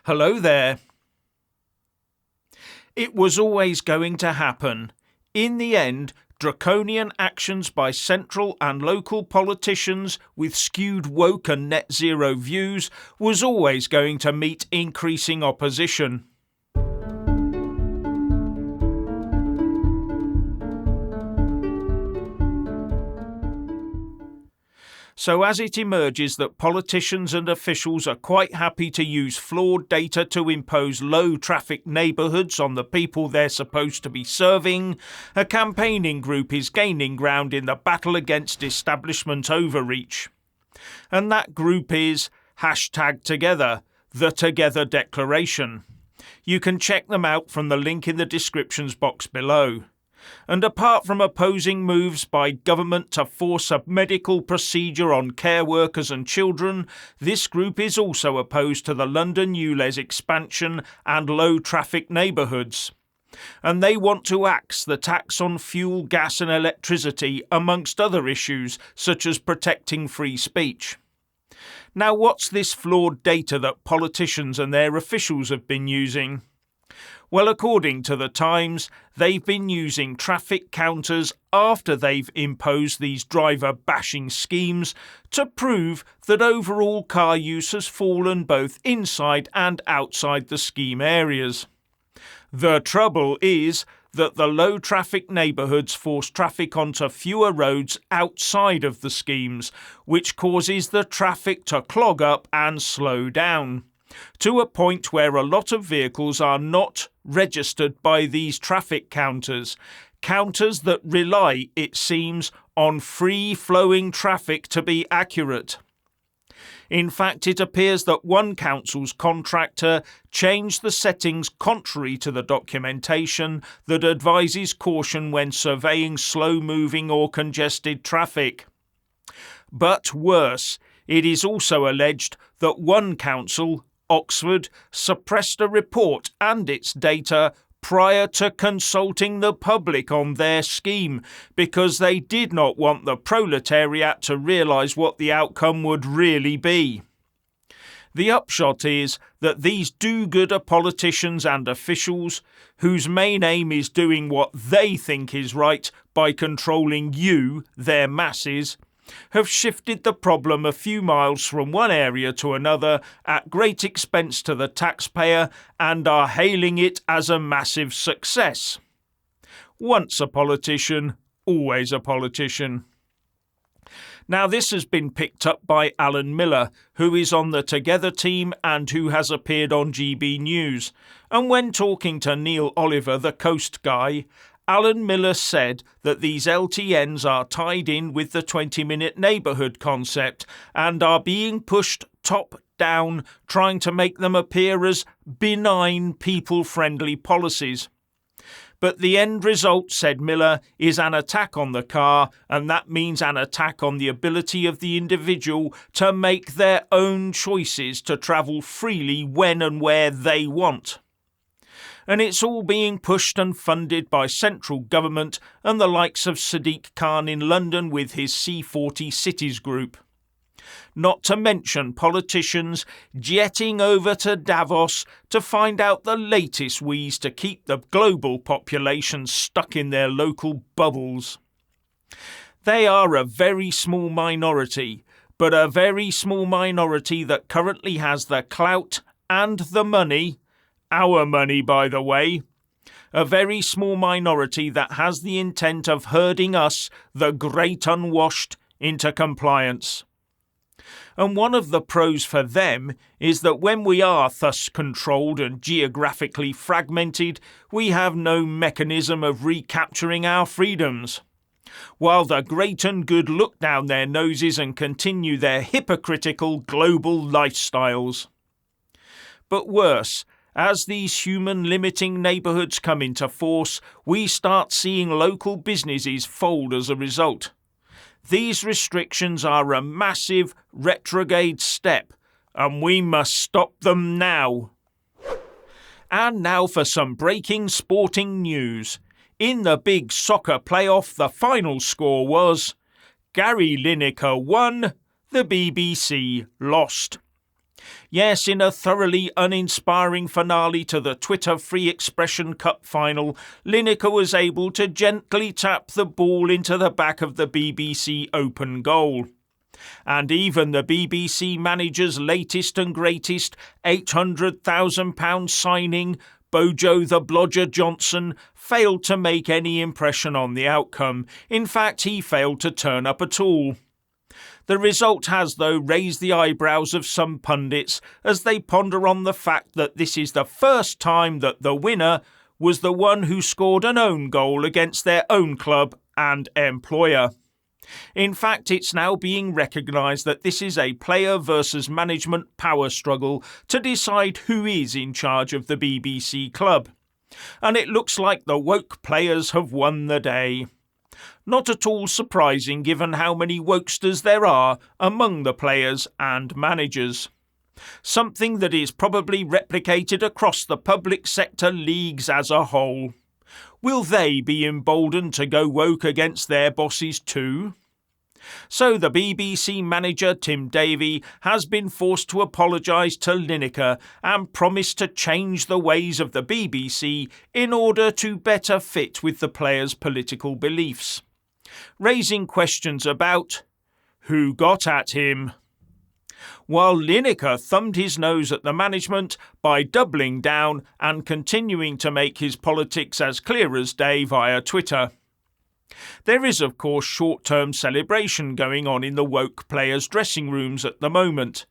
Hello there. It was always going to happen. In the end, draconian actions by central and local politicians with skewed woke and net zero views was always going to meet increasing opposition. So as it emerges that politicians and officials are quite happy to use flawed data to impose low-traffic neighbourhoods on the people they're supposed to be serving, a campaigning group is gaining ground in the battle against establishment overreach. And that group is #Together, the Together Declaration. You can check them out from the link in the descriptions box below. And apart from opposing moves by government to force a medical procedure on care workers and children, this group is also opposed to the London ULEZ expansion and low-traffic neighbourhoods. And they want to axe the tax on fuel, gas and electricity, amongst other issues, such as protecting free speech. Now, what's this flawed data that politicians and their officials have been using? Well, according to the Times, they've been using traffic counters after they've imposed these driver-bashing schemes to prove that overall car use has fallen both inside and outside the scheme areas. The trouble is that the low-traffic neighbourhoods force traffic onto fewer roads outside of the schemes, which causes the traffic to clog up and slow down, to a point where a lot of vehicles are not registered by these traffic counters that rely, it seems, on free-flowing traffic to be accurate. In fact, it appears that one council's contractor changed the settings contrary to the documentation that advises caution when surveying slow-moving or congested traffic. But worse, it is also alleged that one council, Oxford, suppressed a report and its data prior to consulting the public on their scheme because they did not want the proletariat to realise what the outcome would really be. The upshot is that these do-gooder politicians and officials, whose main aim is doing what they think is right by controlling you, their masses, have shifted the problem a few miles from one area to another at great expense to the taxpayer and are hailing it as a massive success. Once a politician, always a politician. Now, this has been picked up by Alan Miller, who is on the Together team and who has appeared on GB News. And when talking to Neil Oliver, the Coast guy, Alan Miller said that these LTNs are tied in with the 20-minute neighbourhood concept and are being pushed top-down, trying to make them appear as benign, people-friendly policies. But the end result, said Miller, is an attack on the car, and that means an attack on the ability of the individual to make their own choices to travel freely when and where they want. And it's all being pushed and funded by central government and the likes of Sadiq Khan in London with his C40 Cities group. Not to mention politicians jetting over to Davos to find out the latest ways to keep the global population stuck in their local bubbles. They are a very small minority, but a very small minority that currently has the clout and the money. Our money, by the way. A very small minority that has the intent of herding us, the great unwashed, into compliance. And one of the pros for them is that when we are thus controlled and geographically fragmented, we have no mechanism of recapturing our freedoms. While the great and good look down their noses and continue their hypocritical global lifestyles. But worse, as these human-limiting neighbourhoods come into force, we start seeing local businesses fold as a result. These restrictions are a massive retrograde step, and we must stop them now. And now for some breaking sporting news. In the big soccer playoff, the final score was Gary Lineker won, the BBC lost. Yes, in a thoroughly uninspiring finale to the Twitter Free Expression Cup final, Lineker was able to gently tap the ball into the back of the BBC open goal. And even the BBC manager's latest and greatest £800,000 signing, Bojo the Blodger Johnson, failed to make any impression on the outcome. In fact, he failed to turn up at all. The result has, though, raised the eyebrows of some pundits as they ponder on the fact that this is the first time that the winner was the one who scored an own goal against their own club and employer. In fact, it's now being recognised that this is a player versus management power struggle to decide who is in charge of the BBC club. And it looks like the woke players have won the day. Not at all surprising given how many wokesters there are among the players and managers. Something that is probably replicated across the public sector leagues as a whole. Will they be emboldened to go woke against their bosses too? So the BBC manager Tim Davie has been forced to apologise to Lineker and promised to change the ways of the BBC in order to better fit with the players' political beliefs, raising questions about who got at him. While Lineker thumbed his nose at the management by doubling down and continuing to make his politics as clear as day via Twitter. There is, of course, short-term celebration going on in the woke players' dressing rooms at the moment.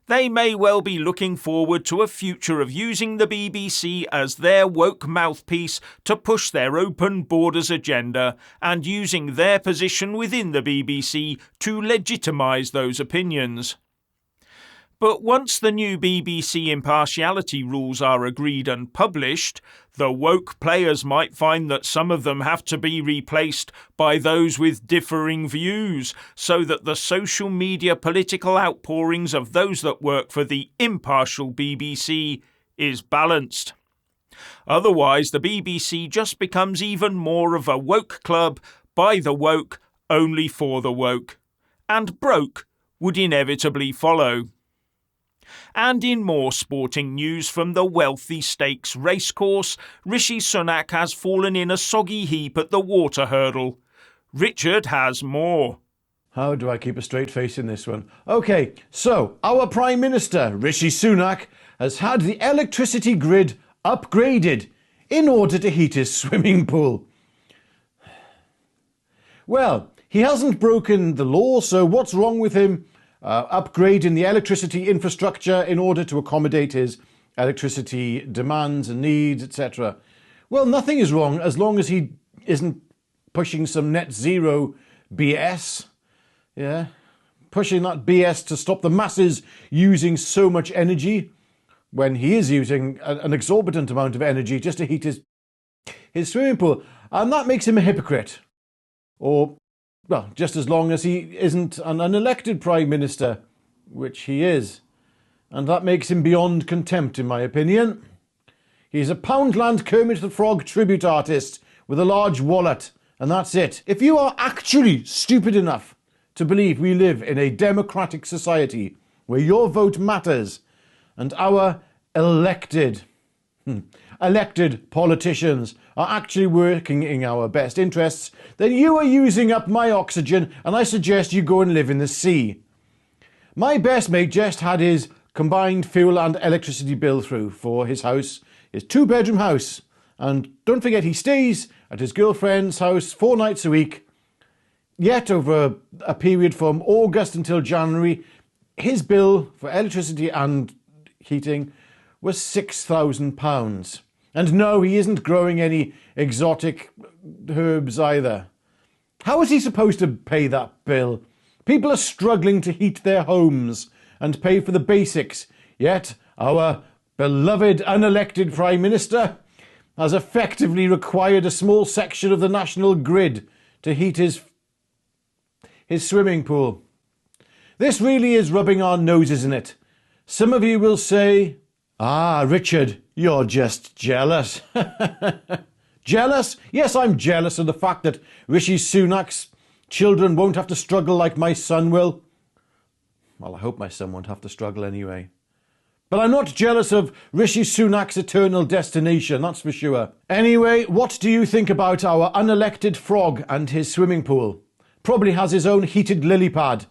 They may well be looking forward to a future of using the BBC as their woke mouthpiece to push their open borders agenda and using their position within the BBC to legitimise those opinions. But once the new BBC impartiality rules are agreed and published, the woke players might find that some of them have to be replaced by those with differing views, so that the social media political outpourings of those that work for the impartial BBC is balanced. Otherwise, the BBC just becomes even more of a woke club by the woke, only for the woke. And broke would inevitably follow. And in more sporting news from the wealthy stakes racecourse, Rishi Sunak has fallen in a soggy heap at the water hurdle. Richard has more. How do I keep a straight face in this one? OK, so our Prime Minister, Rishi Sunak, has had the electricity grid upgraded in order to heat his swimming pool. Well, he hasn't broken the law, so what's wrong with him upgrading the electricity infrastructure in order to accommodate his electricity demands and needs, etc.? Well, nothing is wrong as long as he isn't pushing some net zero BS. Yeah, pushing that BS to stop the masses using so much energy when he is using an exorbitant amount of energy just to heat his swimming pool. And that makes him a hypocrite. Or, well, just as long as he isn't an unelected Prime Minister, which he is. And that makes him beyond contempt, in my opinion. He's a Poundland Kermit the Frog tribute artist with a large wallet, and that's it. If you are actually stupid enough to believe we live in a democratic society where your vote matters and our elected politicians are actually working in our best interests, then you are using up my oxygen, and I suggest you go and live in the sea. My best mate just had his combined fuel and electricity bill through for his house, his 2-bedroom house. And don't forget, he stays at his girlfriend's house 4 nights a week. Yet over a period from August until January, his bill for electricity and heating was £6,000. And no, he isn't growing any exotic herbs either. How is he supposed to pay that bill? People are struggling to heat their homes and pay for the basics, yet our beloved unelected Prime Minister has effectively required a small section of the national grid to heat his swimming pool. This really is rubbing our noses in it. Some of you will say, "Ah, Richard, you're just jealous." Jealous? Yes, I'm jealous of the fact that Rishi Sunak's children won't have to struggle like my son will. Well, I hope my son won't have to struggle anyway. But I'm not jealous of Rishi Sunak's eternal destination, that's for sure. Anyway, what do you think about our unelected frog and his swimming pool? Probably has his own heated lily pad.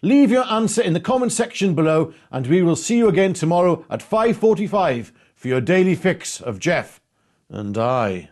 Leave your answer in the comment section below, and we will see you again tomorrow at 5:45 for your daily fix of Jeff and I.